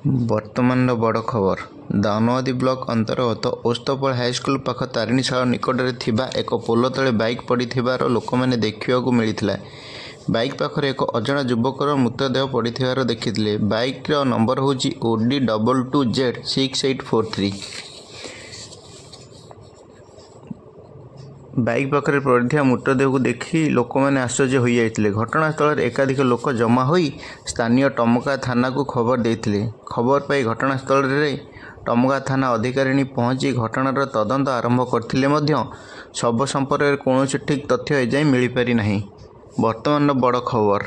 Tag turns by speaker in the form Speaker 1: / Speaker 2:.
Speaker 1: ବର୍ତ୍ତମାନର ବଡ଼ ଖବର। ଦାଉନଆଦି ବ୍ଲକ ଅନ୍ତର୍ଗତ ଓସ୍ତପାଳ ହାଇସ୍କୁଲ ପାଖ ତାରିଣୀଶାଳ ନିକଟରେ ଥିବା ଏକ ପୋଲ ତଳେ ବାଇକ୍ ପଡ଼ିଥିବାର ଲୋକମାନେ ଦେଖିବାକୁ ମିଳିଥିଲା। ବାଇକ୍ ପାଖରେ ଏକ ଅଜଣା ଯୁବକର ମୃତଦେହ ପଡ଼ିଥିବାର ଦେଖିଥିଲେ। ବାଇକ୍ର ନମ୍ବର ହେଉଛି OD22Z6843। ବାଇକ୍ ପାଖରେ ପଡ଼ିଥିବା ମୃତଦେହକୁ ଦେଖି ଲୋକମାନେ ଆଶ୍ଚର୍ଯ୍ୟ ହୋଇଯାଇଥିଲେ। ଘଟଣାସ୍ଥଳରେ ଏକାଧିକ ଲୋକ ଜମା ହୋଇ ସ୍ଥାନୀୟ ଟମକା ଥାନାକୁ ଖବର ଦେଇଥିଲେ। ଖବର ପାଇ ଘଟଣାସ୍ଥଳରେ ଟମକା ଥାନା ଅଧିକାରିଣୀ ପହଞ୍ଚି ଘଟଣାର ତଦନ୍ତ ଆରମ୍ଭ କରିଥିଲେ ମଧ୍ୟ ଶବ ସମ୍ପର୍କରେ କୌଣସି ଠିକ୍ ତଥ୍ୟ ଏଯାଏଁ ମିଳିପାରି ନାହିଁ। ବର୍ତ୍ତମାନର ବଡ଼ ଖବର।